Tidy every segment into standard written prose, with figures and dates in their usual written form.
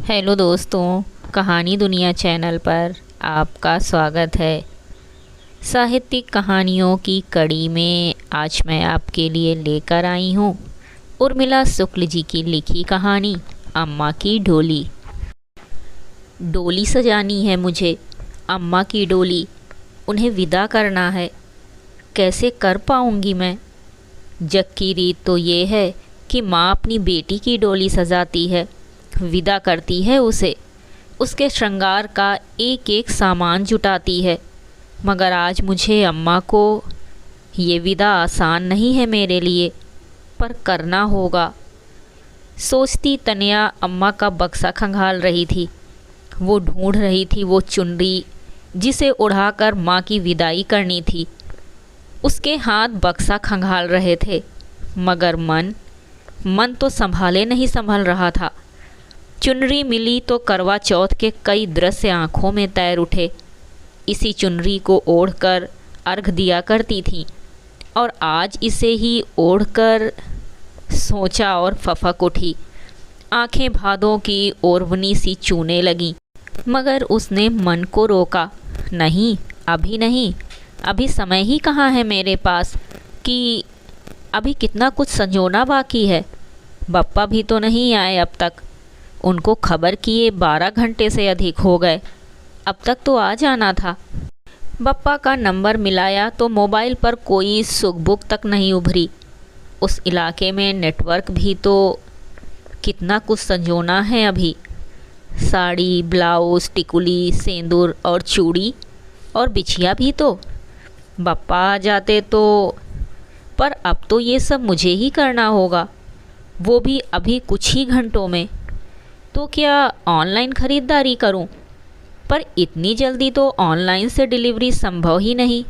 Hello दोस्तों, कहानी दुनिया चैनल पर आपका स्वागत है। साहित्यिक कहानियों की कड़ी में आज मैं आपके लिए लेकर आई हूँ उर्मिला शुक्ल जी की लिखी कहानी अम्मा की डोली। डोली सजानी है मुझे, अम्मा की डोली, उन्हें विदा करना है। कैसे कर पाऊँगी मैं? जग की रीत तो ये है कि माँ अपनी बेटी की डोली सजाती है, विदा करती है उसे, उसके श्रृंगार का एक एक सामान जुटाती है। मगर आज मुझे अम्मा को ये विदा आसान नहीं है मेरे लिए, पर करना होगा। सोचती तनिया अम्मा का बक्सा खंगाल रही थी। वो ढूंढ रही थी वो चुनरी जिसे उड़ाकर माँ की विदाई करनी थी। उसके हाथ बक्सा खंगाल रहे थे, मगर मन तो संभाले नहीं संभल रहा था। चुनरी मिली तो करवा चौथ के कई दृश्य आँखों में तैर उठे। इसी चुनरी को ओढ़कर अर्घ दिया करती थी और आज इसे ही ओढ़कर सोचा और फफक उठी। आंखें भादों की ओरवनी सी चूने लगीं, मगर उसने मन को रोका। नहीं, अभी नहीं, अभी समय ही कहाँ है मेरे पास कि अभी कितना कुछ संजोना बाकी है। बप्पा भी तो नहीं आए अब तक, उनको खबर किए 12 घंटे से अधिक हो गए। अब तक तो आ जाना था। बप्पा का नंबर मिलाया तो मोबाइल पर कोई सुखबुक तक नहीं उभरी। उस इलाके में नेटवर्क भी तो कितना कुछ संजोना है अभी। साड़ी, ब्लाउज, टिकुली, सेंदूर और चूड़ी और बिछिया भी तो। बप्पा आ जाते तो, पर अब तो ये सब मुझे ही करना होगा, वो भी अभी कुछ ही घंटों में। तो क्या ऑनलाइन ख़रीदारी करूं? पर इतनी जल्दी तो ऑनलाइन से डिलीवरी संभव ही नहीं।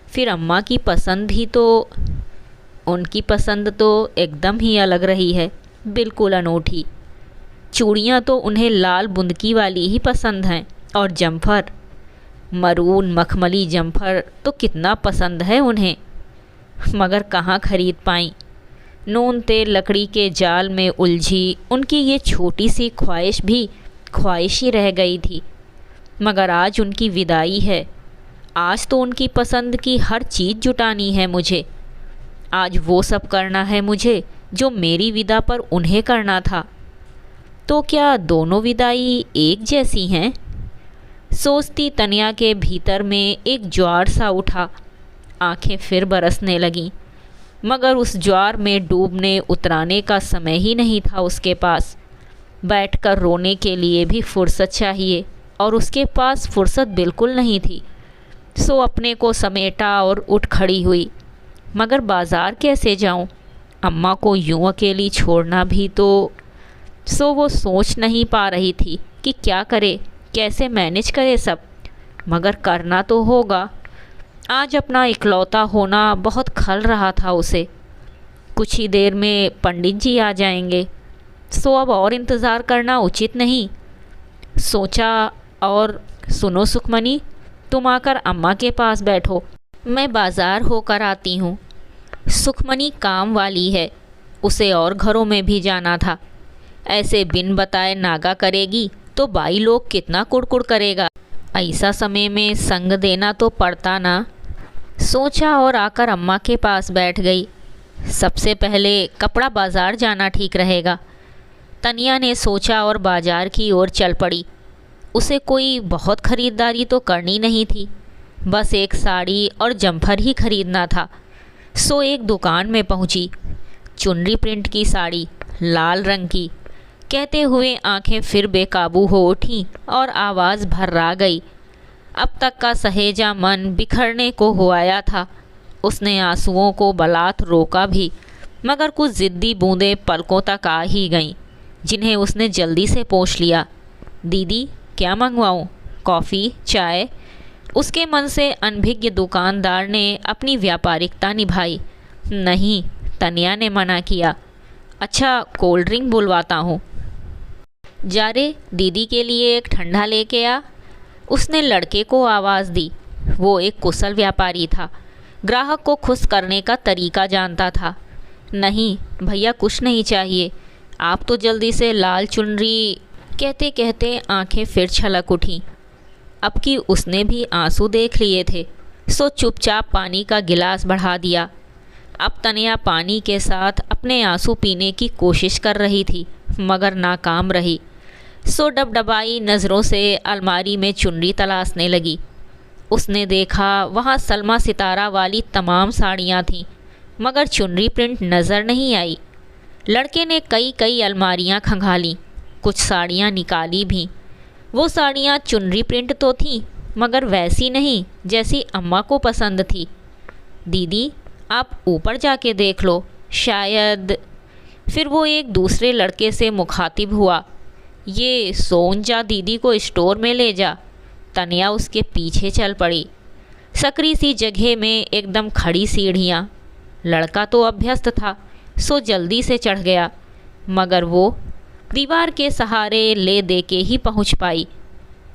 फिर अम्मा की पसंद भी तो, उनकी पसंद तो एकदम ही अलग रही है, बिल्कुल अनूठी। चूड़ियाँ तो उन्हें लाल बुंदकी वाली ही पसंद हैं, और जम्फर, मरून मखमली जम्फर तो कितना पसंद है उन्हें। मगर कहाँ खरीद पाई। नून तेल लकड़ी के जाल में उलझी उनकी ये छोटी सी ख्वाहिश भी ख्वाहिश ही रह गई थी। मगर आज उनकी विदाई है। आज तो उनकी पसंद की हर चीज़ जुटानी है मुझे। आज वो सब करना है मुझे जो मेरी विदा पर उन्हें करना था। तो क्या दोनों विदाई एक जैसी हैं? सोचती तनिया के भीतर में एक ज्वार सा उठा। आंखें फिर बरसने लगीं, मगर उस ज्वार में डूबने उतराने का समय ही नहीं था उसके पास। बैठकर रोने के लिए भी फुर्सत चाहिए, और उसके पास फुर्सत बिल्कुल नहीं थी। सो अपने को समेटा और उठ खड़ी हुई। मगर बाज़ार कैसे जाऊं? अम्मा को यूं अकेली छोड़ना भी तो। सो वो सोच नहीं पा रही थी कि क्या करे, कैसे मैनेज करे सब। मगर करना तो होगा। आज अपना इकलौता होना बहुत खल रहा था उसे। कुछ ही देर में पंडित जी आ जाएंगे, सो अब और इंतज़ार करना उचित नहीं। सोचा, और सुनो सुखमनी, तुम आकर अम्मा के पास बैठो, मैं बाज़ार होकर आती हूँ। सुखमनी काम वाली है, उसे और घरों में भी जाना था। ऐसे बिन बताए नागा करेगी तो बाई लोग कितना कुड़कुड़ करेगा। ऐसा समय में संग देना तो पड़ता ना। सोचा और आकर अम्मा के पास बैठ गई। सबसे पहले कपड़ा बाज़ार जाना ठीक रहेगा। तनिया ने सोचा और बाज़ार की ओर चल पड़ी। उसे कोई बहुत ख़रीदारी तो करनी नहीं थी, बस एक साड़ी और जम्फर ही खरीदना था। सो एक दुकान में पहुंची। चुनरी प्रिंट की साड़ी, लाल रंग की, कहते हुए आंखें फिर बेकाबू हो उठीं और आवाज़ भर्रा गई। अब तक का सहेजा मन बिखरने को हो आया था। उसने आंसुओं को बलात् रोका भी, मगर कुछ ज़िद्दी बूंदें पलकों तक आ ही गईं, जिन्हें उसने जल्दी से पोंछ लिया। दीदी, क्या मंगवाऊँ? कॉफ़ी, चाय? उसके मन से अनभिज्ञ दुकानदार ने अपनी व्यापारिकता निभाई। नहीं, तनिया ने मना किया। अच्छा, कोल्ड ड्रिंक बुलवाता हूँ। जा रे, दीदी के लिए एक ठंडा लेके आ, उसने लड़के को आवाज़ दी। वो एक कुशल व्यापारी था, ग्राहक को खुश करने का तरीका जानता था। नहीं भैया, कुछ नहीं चाहिए, आप तो जल्दी से लाल चुनरी कहते कहते आंखें फिर छलक उठीं। अब कि उसने भी आंसू देख लिए थे, सो चुपचाप पानी का गिलास बढ़ा दिया। अब तनिया पानी के साथ अपने आंसू पीने की कोशिश कर रही थी, मगर नाकाम रही। सो डबडबाई नज़रों से अलमारी में चुन्नी तलाशने लगी। उसने देखा वहाँ सलमा सितारा वाली तमाम साड़ियाँ थीं, मगर चुन्नी प्रिंट नज़र नहीं आई। लड़के ने कई कई अलमारियाँ खंगालीं, कुछ साड़ियाँ निकाली भी। वो साड़ियाँ चुन्नी प्रिंट तो थीं, मगर वैसी नहीं जैसी अम्मा को पसंद थी। दीदी, आप ऊपर जाके देख लो, शायद। फिर वो एक दूसरे लड़के से मुखातिब हुआ, ये सोन जा दीदी को स्टोर में ले जा। तनिया उसके पीछे चल पड़ी। सकरी सी जगह में एकदम खड़ी सीढ़ियाँ। लड़का तो अभ्यस्त था, सो जल्दी से चढ़ गया, मगर वो दीवार के सहारे ले दे के ही पहुँच पाई।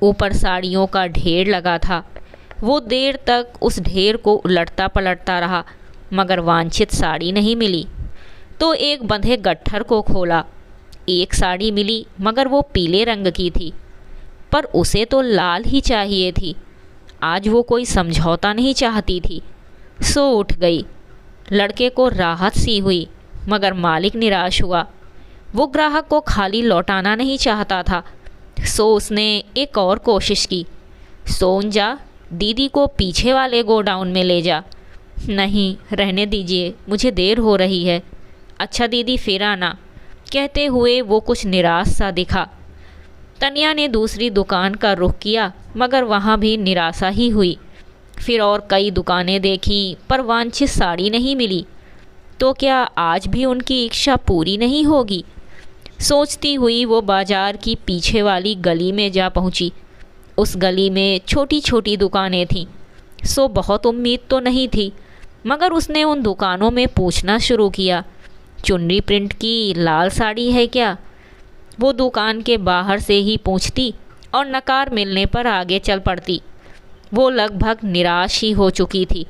ऊपर साड़ियों का ढेर लगा था। वो देर तक उस ढेर को उलटता पलटता रहा, मगर वांछित साड़ी नहीं मिली। तो एक बंधे गट्ठर को खोला। एक साड़ी मिली, मगर वो पीले रंग की थी, पर उसे तो लाल ही चाहिए थी। आज वो कोई समझौता नहीं चाहती थी। सो उठ गई। लड़के को राहत सी हुई, मगर मालिक निराश हुआ। वो ग्राहक को खाली लौटाना नहीं चाहता था। सो उसने एक और कोशिश की, सोन जा दीदी को पीछे वाले गोडाउन में ले जा। नहीं, रहने दीजिए, मुझे देर हो रही है। अच्छा दीदी, फिर आना। कहते हुए वो कुछ निराश सा दिखा। तनिया ने दूसरी दुकान का रुख किया, मगर वहाँ भी निराशा ही हुई। फिर और कई दुकानें देखीं, पर वांछित साड़ी नहीं मिली। तो क्या आज भी उनकी इच्छा पूरी नहीं होगी? सोचती हुई वो बाजार की पीछे वाली गली में जा पहुँची। उस गली में छोटी छोटी दुकानें थीं। सो बहुत उम्मीद तो नहीं थी, मगर उसने उन दुकानों में पूछना शुरू किया, चुन्नी प्रिंट की लाल साड़ी है क्या? वो दुकान के बाहर से ही पूछती और नकार मिलने पर आगे चल पड़ती। वो लगभग निराश ही हो चुकी थी।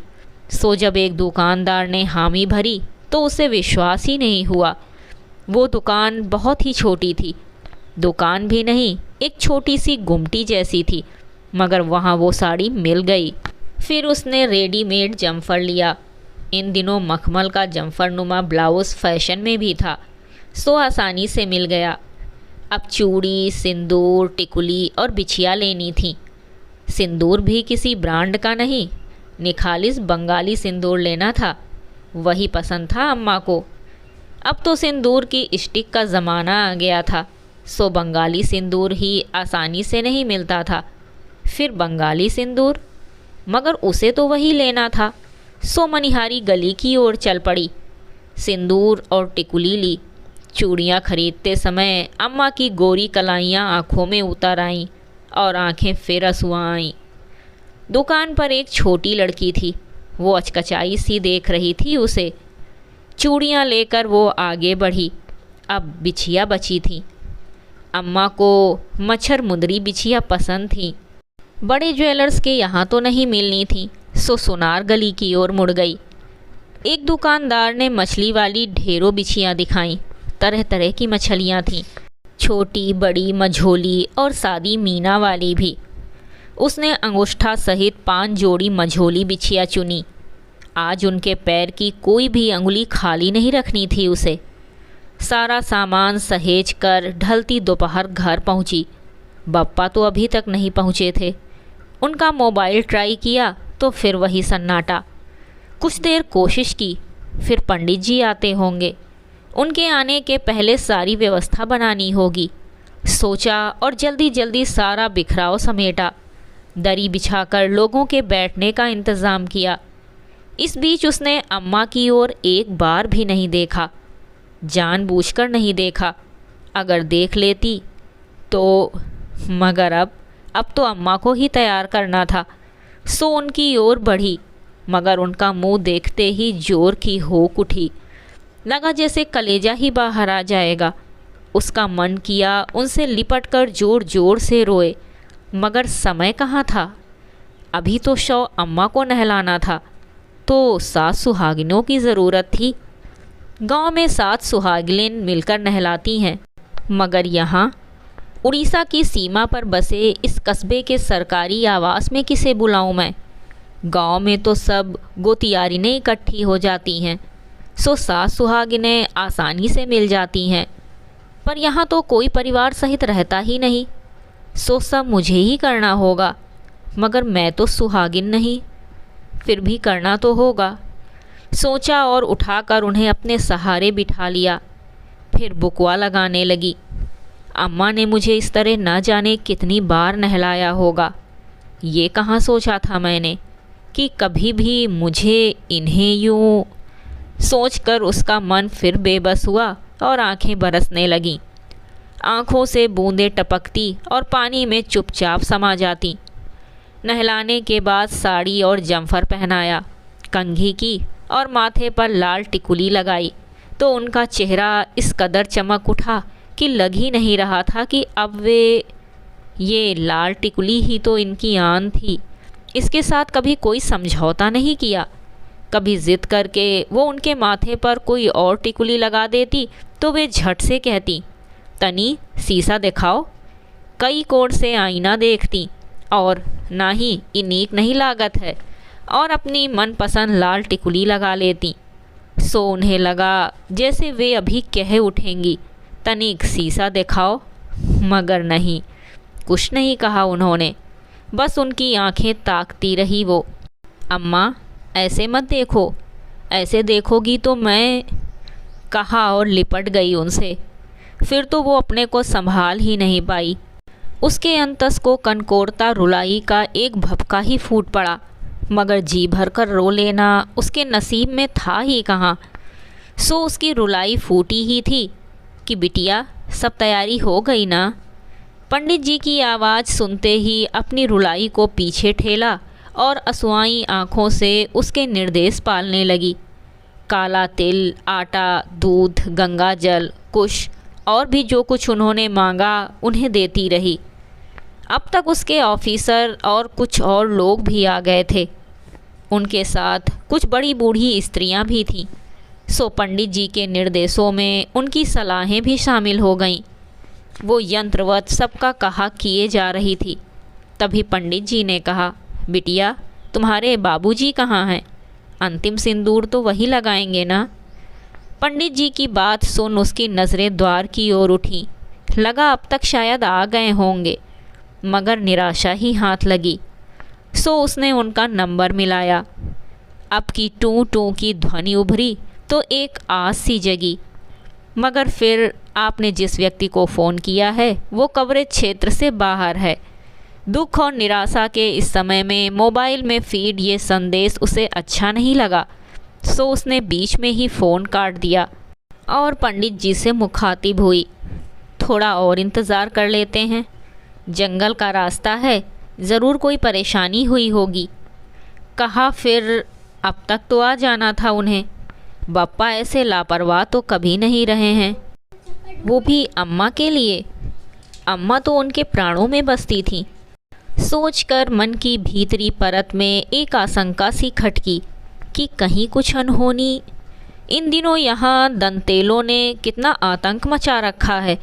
सो जब एक दुकानदार ने हामी भरी तो उसे विश्वास ही नहीं हुआ। वो दुकान बहुत ही छोटी थी। दुकान भी नहीं, एक छोटी सी गुमटी जैसी थी, मगर वहाँ वो साड़ी मिल गई। फिर उसने रेडीमेड जम्फर लिया। इन दिनों मखमल का जम्फरनुमा ब्लाउज़ फैशन में भी था, सो आसानी से मिल गया। अब चूड़ी, सिंदूर, टिकुली और बिछिया लेनी थी। सिंदूर भी किसी ब्रांड का नहीं, निखालिस बंगाली सिंदूर लेना था। वही पसंद था अम्मा को। अब तो सिंदूर की स्टिक का ज़माना आ गया था, सो बंगाली सिंदूर ही आसानी से नहीं मिलता था। फिर बंगाली सिंदूर, मगर उसे तो वही लेना था। सो मनिहारी गली की ओर चल पड़ी। सिंदूर और टिकुली ली। चूड़ियाँ खरीदते समय अम्मा की गोरी कलाइयाँ आँखों में उतर आईं और आँखें फिर आंसुआं आईं। दुकान पर एक छोटी लड़की थी। वो अचकचाई सी देख रही थी उसे। चूड़ियाँ लेकर वो आगे बढ़ी। अब बिछिया बची थी। अम्मा को मच्छर मुंदरी बिछिया पसंद थी। बड़े ज्वेलर्स के यहाँ तो नहीं मिलनी थी, सो सोनार गली की ओर मुड़ गई। एक दुकानदार ने मछली वाली ढेरों बिछियाँ दिखाईं। तरह तरह की मछलियाँ थीं, छोटी, बड़ी, मझोली और सादी मीना वाली भी। उसने अंगूठा सहित 5 जोड़ी मझोली बिछिया चुनी। आज उनके पैर की कोई भी अंगुली खाली नहीं रखनी थी उसे। सारा सामान सहेज कर ढलती दोपहर घर पहुंची। बप्पा तो अभी तक नहीं पहुँचे थे। उनका मोबाइल ट्राई किया तो फिर वही सन्नाटा। कुछ देर कोशिश की, फिर पंडित जी आते होंगे। उनके आने के पहले सारी व्यवस्था बनानी होगी, सोचा और जल्दी जल्दी सारा बिखराव समेटा। दरी बिछाकर लोगों के बैठने का इंतज़ाम किया। इस बीच उसने अम्मा की ओर एक बार भी नहीं देखा, जानबूझकर नहीं देखा। अगर देख लेती तो, मगर अब तो अम्मा को ही तैयार करना था। सो उनकी ओर बढ़ी, मगर उनका मुंह देखते ही जोर की होक उठी। लगा जैसे कलेजा ही बाहर आ जाएगा। उसका मन किया उनसे लिपटकर जोर जोर से रोए, मगर समय कहाँ था। अभी तो शव अम्मा को नहलाना था, तो 7 सुहागिनों की ज़रूरत थी। गांव में 7 सुहागिनें मिलकर नहलाती हैं, मगर यहाँ उड़ीसा की सीमा पर बसे इस कस्बे के सरकारी आवास में किसे बुलाऊं मैं? गांव में तो सब गोतियारिनें इकट्ठी हो जाती हैं, सो सास सुहागिनें आसानी से मिल जाती हैं। पर यहाँ तो कोई परिवार सहित रहता ही नहीं, सो सब मुझे ही करना होगा। मगर मैं तो सुहागिन नहीं, फिर भी करना तो होगा। सोचा और उठाकर उन्हें अपने सहारे बिठा लिया। फिर बुकवा लगाने लगी। अम्मा ने मुझे इस तरह न जाने कितनी बार नहलाया होगा। ये कहाँ सोचा था मैंने कि कभी भी मुझे इन्हें यूँ। सोचकर उसका मन फिर बेबस हुआ और आंखें बरसने लगीं। आँखों से बूंदें टपकती और पानी में चुपचाप समा जाती। नहलाने के बाद साड़ी और जम्फर पहनाया, कंघी की और माथे पर लाल टिकुली लगाई तो उनका चेहरा इस कदर चमक उठा कि लग ही नहीं रहा था कि अब ये लाल टिकुली ही तो इनकी आन थी। इसके साथ कभी कोई समझौता नहीं किया। कभी ज़िद करके वो उनके माथे पर कोई और टिकुली लगा देती तो वे झट से कहती, तनी शीशा दिखाओ। कई कोण से आईना देखती और ना ही इनीक नहीं लागत है, और अपनी मनपसंद लाल टिकुली लगा लेती। सो उन्हें लगा जैसे वे अभी कह उठेंगी, तनिक शीशा दिखाओ। मगर नहीं, कुछ नहीं कहा उन्होंने। बस उनकी आंखें ताकती रही वो। अम्मा ऐसे मत देखो, ऐसे देखोगी तो मैं, कहा और लिपट गई उनसे। फिर तो वो अपने को संभाल ही नहीं पाई। उसके अंतस को कनकोरता रुलाई का एक भपका ही फूट पड़ा, मगर जी भरकर रो लेना उसके नसीब में था ही कहाँ। सो उसकी रुलाई फूटी ही थी कि बिटिया सब तैयारी हो गई ना। पंडित जी की आवाज़ सुनते ही अपनी रुलाई को पीछे ठेला और असुआई आँखों से उसके निर्देश पालने लगी। काला तिल, आटा, दूध, गंगा जल, कुश और भी जो कुछ उन्होंने मांगा उन्हें देती रही। अब तक उसके ऑफिसर और कुछ और लोग भी आ गए थे। उनके साथ कुछ बड़ी बूढ़ी स्त्रियां भी थीं। सो पंडित जी के निर्देशों में उनकी सलाहें भी शामिल हो गईं। वो यंत्रवत सबका कहा किए जा रही थी। तभी पंडित जी ने कहा, बिटिया तुम्हारे बाबूजी कहाँ हैं? अंतिम सिंदूर तो वही लगाएंगे ना। पंडित जी की बात सुन उसकी नज़रें द्वार की ओर उठी। लगा अब तक शायद आ गए होंगे, मगर निराशा ही हाथ लगी। सो उसने उनका नंबर मिलाया। अब की टू टू की ध्वनि उभरी तो एक आस सी जगी। मगर फिर आपने जिस व्यक्ति को फ़ोन किया है वो कवरेज क्षेत्र से बाहर है। दुख और निराशा के इस समय में मोबाइल में फीड ये संदेश उसे अच्छा नहीं लगा। सो उसने बीच में ही फ़ोन काट दिया और पंडित जी से मुखातिब हुई, थोड़ा और इंतज़ार कर लेते हैं। जंगल का रास्ता है, ज़रूर कोई परेशानी हुई होगी। कहा फिर अब तक तो आ जाना था उन्हें। बप्पा ऐसे लापरवाह तो कभी नहीं रहे हैं, वो भी अम्मा के लिए। अम्मा तो उनके प्राणों में बसती थी। सोचकर मन की भीतरी परत में एक आशंका सी खटकी कि कहीं कुछ अनहोनी। इन दिनों यहाँ दंतेलों ने कितना आतंक मचा रखा है।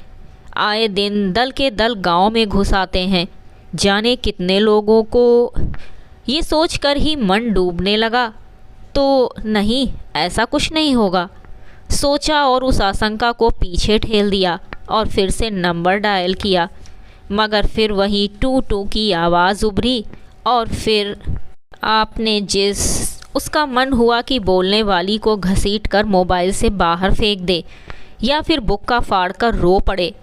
आए दिन दल के दल गांव में घुस आते हैं, जाने कितने लोगों को। ये सोचकर ही मन डूबने लगा। तो नहीं, ऐसा कुछ नहीं होगा, सोचा और उस आशंका को पीछे ठेल दिया और फिर से नंबर डायल किया। मगर फिर वही टू टू की आवाज़ उभरी और फिर आपने जिस उसका मन हुआ कि बोलने वाली को घसीटकर मोबाइल से बाहर फेंक दे या फिर बुक्का फाड़कर रो पड़े,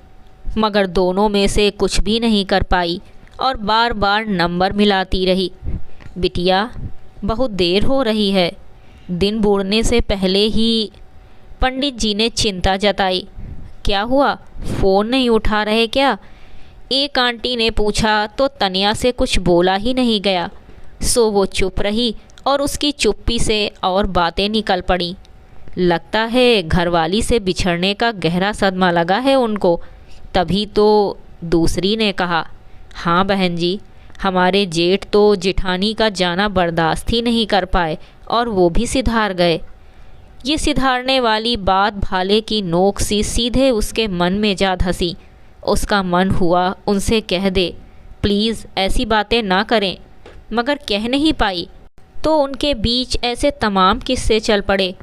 मगर दोनों में से कुछ भी नहीं कर पाई और बार बार नंबर मिलाती रही। बिटिया बहुत देर हो रही है, दिन बूढ़ने से पहले ही। पंडित जी ने चिंता जताई। क्या हुआ, फ़ोन नहीं उठा रहे क्या? एक आंटी ने पूछा तो तनिया से कुछ बोला ही नहीं गया। सो वो चुप रही और उसकी चुप्पी से और बातें निकल पड़ी। लगता है घरवाली से बिछड़ने का गहरा सदमा लगा है उनको। तभी तो दूसरी ने कहा, हाँ बहन जी, हमारे जेठ तो जिठानी का जाना बर्दाश्त ही नहीं कर पाए और वो भी सिधार गए। ये सिधारने वाली बात भाले की नोक सी सीधे उसके मन में जा धंसी। उसका मन हुआ उनसे कह दे, प्लीज़ ऐसी बातें ना करें, मगर कह नहीं पाई। तो उनके बीच ऐसे तमाम किस्से चल पड़े।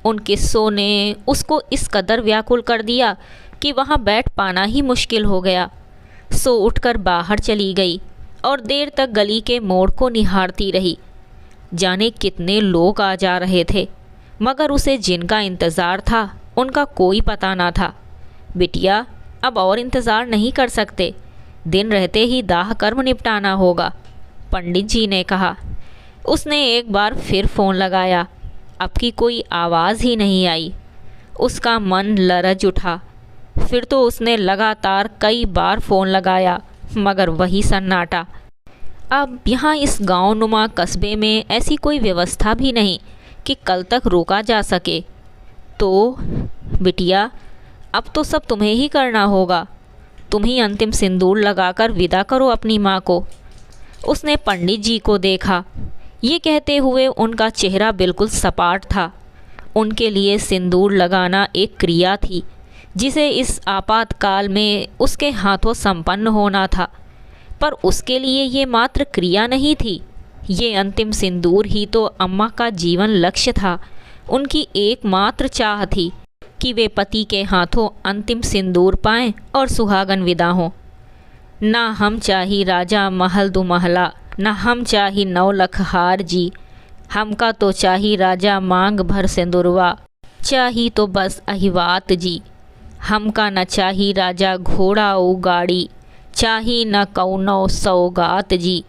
उन किस्सों ने उसको इस कदर व्याकुल कर दिया कि वहाँ बैठ पाना ही मुश्किल हो गया। सो उठकर बाहर चली गई और देर तक गली के मोड़ को निहारती रही। जाने कितने लोग आ जा रहे थे, मगर उसे जिनका इंतज़ार था उनका कोई पता ना था। बिटिया, अब और इंतज़ार नहीं कर सकते, दिन रहते ही दाह कर्म निपटाना होगा, पंडित जी ने कहा। उसने एक बार फिर फ़ोन लगाया। अब की कोई आवाज़ ही नहीं आई। उसका मन लरज उठा। फिर तो उसने लगातार कई बार फ़ोन लगाया, मगर वही सन्नाटा। अब यहाँ इस गाँव नुमा कस्बे में ऐसी कोई व्यवस्था भी नहीं कि कल तक रोका जा सके। तो बिटिया, अब तो सब तुम्हें ही करना होगा। तुम ही अंतिम सिंदूर लगाकर विदा करो अपनी माँ को। उसने पंडित जी को देखा। ये कहते हुए उनका चेहरा बिल्कुल सपाट था। उनके लिए सिंदूर लगाना एक क्रिया थी जिसे इस आपातकाल में उसके हाथों संपन्न होना था। पर उसके लिए ये मात्र क्रिया नहीं थी, ये अंतिम सिंदूर ही तो अम्मा का जीवन लक्ष्य था। उनकी एकमात्र चाह थी कि वे पति के हाथों अंतिम सिंदूर पाएं और सुहागन विदा हों। ना हम चाही राजा महल दु महला, ना हम चाही 9 लख हार जी, हमका तो चाही राजा मांग भर सिंदूरवा, चाही तो बस अहिवात जी, हमका न चाही राजा घोड़ा उ गाड़ी, चाही न कौनो सौगात जी,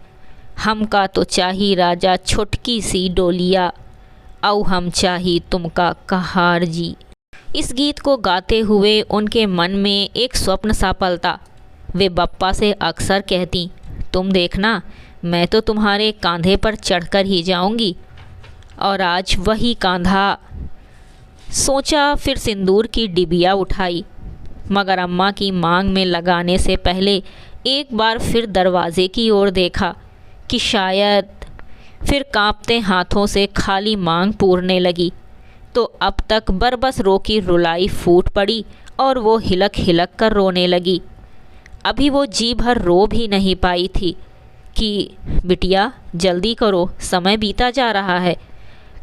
हमका तो चाही राजा छुटकी सी डोलिया, औ हम चाही तुमका कहार जी। इस गीत को गाते हुए उनके मन में एक स्वप्न सा पलता। वे बप्पा से अक्सर कहती, तुम देखना, मैं तो तुम्हारे कांधे पर चढ़कर ही जाऊंगी। और आज वही कांधा। सोचा, फिर सिंदूर की डिबिया उठाई, मगर अम्मा की मांग में लगाने से पहले एक बार फिर दरवाजे की ओर देखा कि शायद। फिर कांपते हाथों से खाली मांग पूरने लगी तो अब तक बरबस रोकी रुलाई फूट पड़ी और वो हिलक हिलक कर रोने लगी। अभी वो जी भर रो भी नहीं पाई थी कि बिटिया जल्दी करो, समय बीता जा रहा है।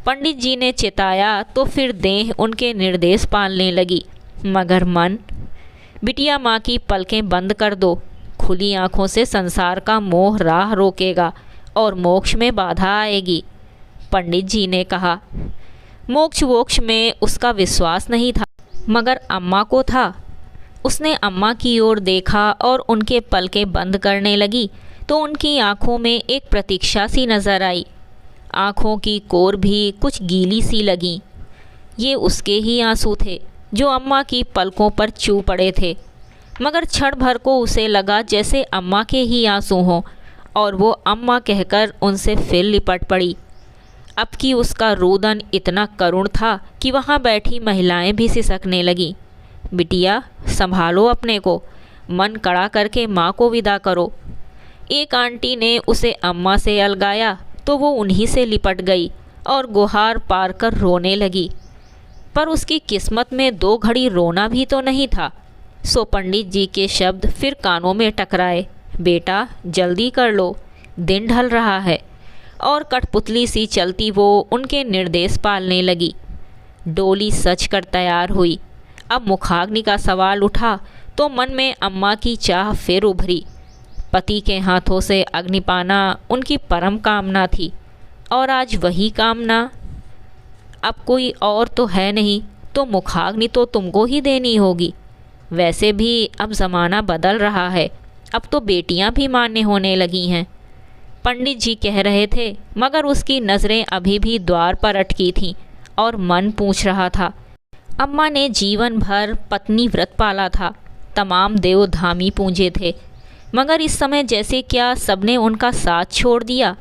पंडित जी ने चिताया तो फिर देह उनके निर्देश पालने लगी, मगर मन, बिटिया माँ की पलकें बंद कर दो, खुली आँखों से संसार का मोह राह रोकेगा और मोक्ष में बाधा आएगी। पंडित जी ने कहा। मोक्ष वोक्ष में उसका विश्वास नहीं था, मगर अम्मा को था। उसने अम्मा की ओर देखा और उनके पलकें बंद करने लगी तो उनकी आंखों में एक प्रतीक्षा सी नज़र आई। आंखों की कोर भी कुछ गीली सी लगी। ये उसके ही आंसू थे जो अम्मा की पलकों पर चू पड़े थे, मगर क्षण भर को उसे लगा जैसे अम्मा के ही आंसू हों और वो अम्मा कहकर उनसे फिर लिपट पड़ी। अब की उसका रोदन इतना करुण था कि वहाँ बैठी महिलाएं भी सिसकने लगीं। बिटिया संभालो अपने को, मन कड़ा करके माँ को विदा करो। एक आंटी ने उसे अम्मा से अलगाया तो वो उन्हीं से लिपट गई और गुहार पार कर रोने लगी। पर उसकी किस्मत में 2 घड़ी रोना भी तो नहीं था। सो पंडित जी के शब्द फिर कानों में टकराए, बेटा जल्दी कर लो, दिन ढल रहा है। और कठपुतली सी चलती वो उनके निर्देश पालने लगी। डोली सज कर तैयार हुई। अब मुखाग्नि का सवाल उठा तो मन में अम्मा की चाह फिर उभरी। पति के हाथों से अग्नि पाना उनकी परम कामना थी और आज वही कामना। अब कोई और तो है नहीं, तो मुखाग्नि तो तुमको ही देनी होगी। वैसे भी अब ज़माना बदल रहा है, अब तो बेटियां भी मान्य होने लगी हैं, पंडित जी कह रहे थे, मगर उसकी नज़रें अभी भी द्वार पर अटकी थीं और मन पूछ रहा था। अम्मा ने जीवन भर पत्नी व्रत पाला था, तमाम देव धामी पूजे थे, मगर इस समय जैसे क्या सबने उनका साथ छोड़ दिया।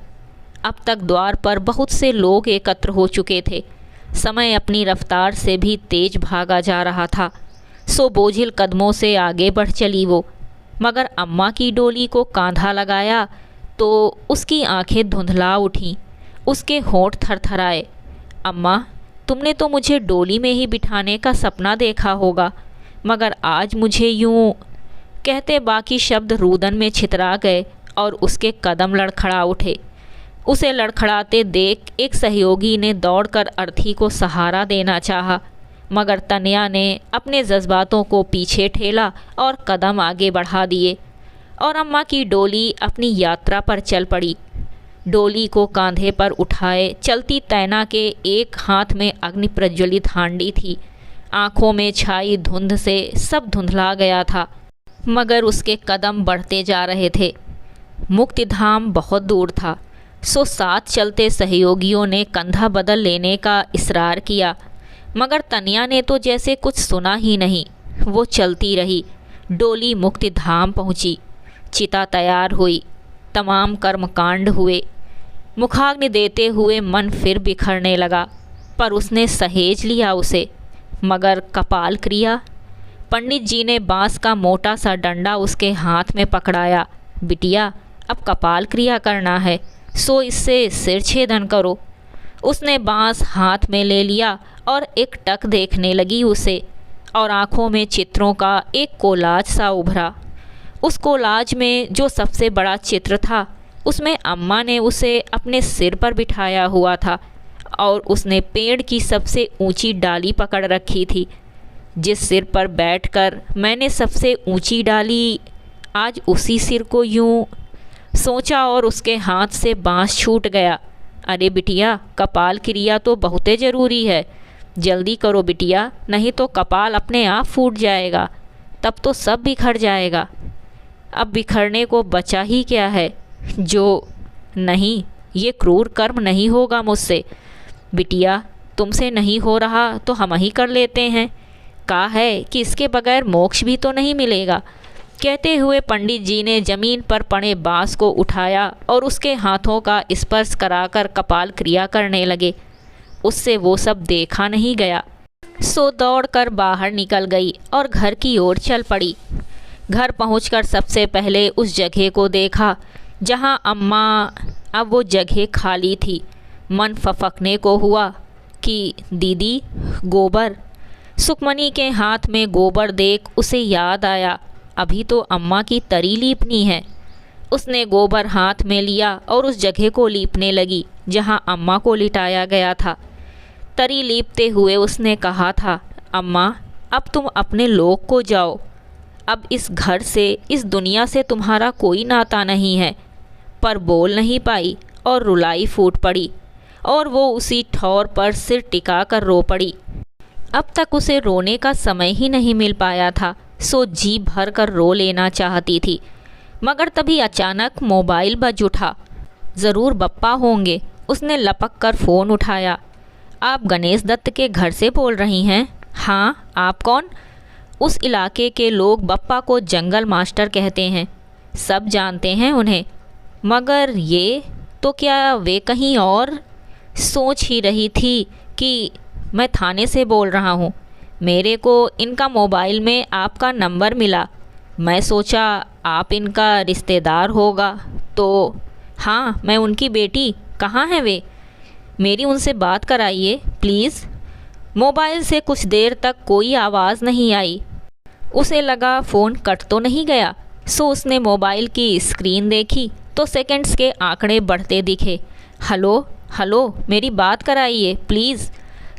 अब तक द्वार पर बहुत से लोग एकत्र हो चुके थे। समय अपनी रफ्तार से भी तेज भागा जा रहा था। सो बोझिल कदमों से आगे बढ़ चली वो, मगर अम्मा की डोली को कांधा लगाया तो उसकी आंखें धुंधला उठीं, उसके होंठ थरथराए। अम्मा, तुमने तो मुझे डोली में ही बिठाने का सपना देखा होगा, मगर आज मुझे यूँ। कहते बाकी शब्द रुदन में छितरा गए और उसके कदम लड़खड़ा उठे। उसे लड़खड़ाते देख एक सहयोगी ने दौड़कर अर्थी को सहारा देना चाहा, मगर तन्या ने अपने जज्बातों को पीछे ठेला और कदम आगे बढ़ा दिए और अम्मा की डोली अपनी यात्रा पर चल पड़ी। डोली को कांधे पर उठाए चलती तैना के एक हाथ में अग्नि प्रज्वलित हांडी थी। आंखों में छाई धुंध से सब धुंधला गया था, मगर उसके कदम बढ़ते जा रहे थे। मुक्तिधाम बहुत दूर था, सो साथ चलते सहयोगियों ने कंधा बदल लेने का इसरार किया, मगर तन्या ने तो जैसे कुछ सुना ही नहीं। वो चलती रही। डोली मुक्तिधाम पहुंची। चिता तैयार हुई। तमाम कर्मकांड हुए। मुखाग्नि देते हुए मन फिर बिखरने लगा, पर उसने सहेज लिया उसे। मगर कपाल क्रिया। पंडित जी ने बांस का मोटा सा डंडा उसके हाथ में पकड़ाया। बिटिया, अब कपाल क्रिया करना है, सो इससे सिर छेदन करो। उसने बांस हाथ में ले लिया और एक टक देखने लगी उसे, और आंखों में चित्रों का एक कोलाज सा उभरा। उस कोलाज में जो सबसे बड़ा चित्र था, उसमें अम्मा ने उसे अपने सिर पर बिठाया हुआ था और उसने पेड़ की सबसे ऊंची डाली पकड़ रखी थी। जिस सिर पर बैठकर मैंने सबसे ऊंची डाली, आज उसी सिर को यूं सोचा और उसके हाथ से बांस छूट गया। अरे बिटिया, कपाल क्रिया तो बहुत ज़रूरी है, जल्दी करो बिटिया, नहीं तो कपाल अपने आप फूट जाएगा, तब तो सब बिखर जाएगा। अब बिखरने को बचा ही क्या है? जो नहीं, ये क्रूर कर्म नहीं होगा मुझसे। बिटिया, तुमसे नहीं हो रहा तो हम ही कर लेते हैं। कहा है कि इसके बगैर मोक्ष भी तो नहीं मिलेगा। कहते हुए पंडित जी ने जमीन पर पड़े बांस को उठाया और उसके हाथों का स्पर्श कराकर कपाल क्रिया करने लगे। उससे वो सब देखा नहीं गया, सो दौड़कर बाहर निकल गई और घर की ओर चल पड़ी। घर पहुंचकर सबसे पहले उस जगह को देखा जहां अम्मा। अब वो जगह खाली थी। मन फफकने को हुआ कि दीदी, गोबर। सुखमनी के हाथ में गोबर देख उसे याद आया, अभी तो अम्मा की तरी लीपनी है। उसने गोबर हाथ में लिया और उस जगह को लीपने लगी जहां अम्मा को लिटाया गया था। तरी लीपते हुए उसने कहा था, अम्मा, अब तुम अपने लोक को जाओ। अब इस घर से, इस दुनिया से तुम्हारा कोई नाता नहीं है। पर बोल नहीं पाई और रुलाई फूट पड़ी और वो उसी ठौर पर सिर टिका कर रो पड़ी। अब तक उसे रोने का समय ही नहीं मिल पाया था, सो जी भर कर रो लेना चाहती थी। मगर तभी अचानक मोबाइल बज उठा। ज़रूर बप्पा होंगे। उसने लपक कर फ़ोन उठाया। आप गणेश दत्त के घर से बोल रही हैं? हाँ, आप कौन? उस इलाके के लोग बप्पा को जंगल मास्टर कहते हैं, सब जानते हैं उन्हें। मगर ये तो क्या वे कहीं और? सोच ही रही थी कि मैं थाने से बोल रहा हूँ। मेरे को इनका मोबाइल में आपका नंबर मिला। मैं सोचा आप इनका रिश्तेदार होगा, तो हाँ, मैं उनकी बेटी। कहाँ हैं वे? मेरी उनसे बात कराइए प्लीज़। मोबाइल से कुछ देर तक कोई आवाज़ नहीं आई। उसे लगा फ़ोन कट तो नहीं गया, सो उसने मोबाइल की स्क्रीन देखी तो सेकंड्स के आंकड़े बढ़ते दिखे। हेलो हेलो, मेरी बात कराइए प्लीज़,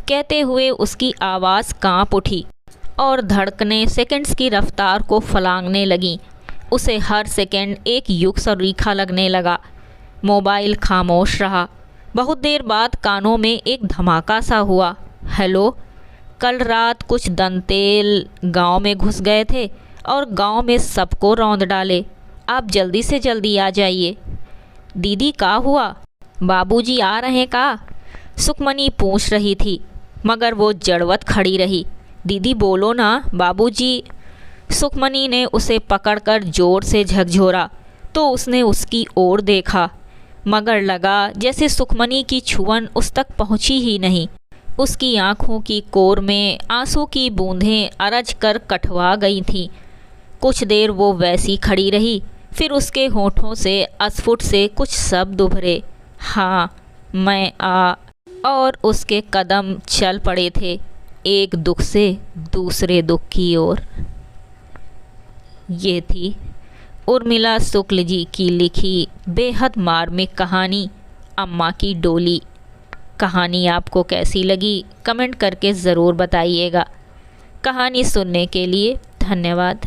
कहते हुए उसकी आवाज़ कांप उठी और धड़कनें सेकंड्स की रफ्तार को फलांगने लगीं। उसे हर सेकंड एक युग सरीखा लगने लगा। मोबाइल खामोश रहा। बहुत देर बाद कानों में एक धमाका सा हुआ। हेलो, कल रात कुछ दंतेल गांव में घुस गए थे और गांव में सबको रौंद डाले। आप जल्दी से जल्दी आ जाइए। दीदी, का हुआ? बाबूजी आ रहे का? सुखमनी पूछ रही थी, मगर वो जड़वत खड़ी रही। दीदी बोलो ना, बाबूजी। सुखमनी ने उसे पकड़कर जोर से झकझोरा तो उसने उसकी ओर देखा, मगर लगा जैसे सुखमनी की छुअन उस तक पहुंची ही नहीं। उसकी आंखों की कोर में आंसू की बूंदें अरज कर कठवा गई थीं। कुछ देर वो वैसी खड़ी रही, फिर उसके होठों से अस्फुट से कुछ शब्द उभरे, हाँ मैं आ। और उसके कदम चल पड़े थे एक दुख से दूसरे दुख की ओर। ये थी उर्मिला शुक्ल जी की लिखी बेहद मार्मिक कहानी अम्मा की डोली। कहानी आपको कैसी लगी कमेंट करके ज़रूर बताइएगा। कहानी सुनने के लिए धन्यवाद।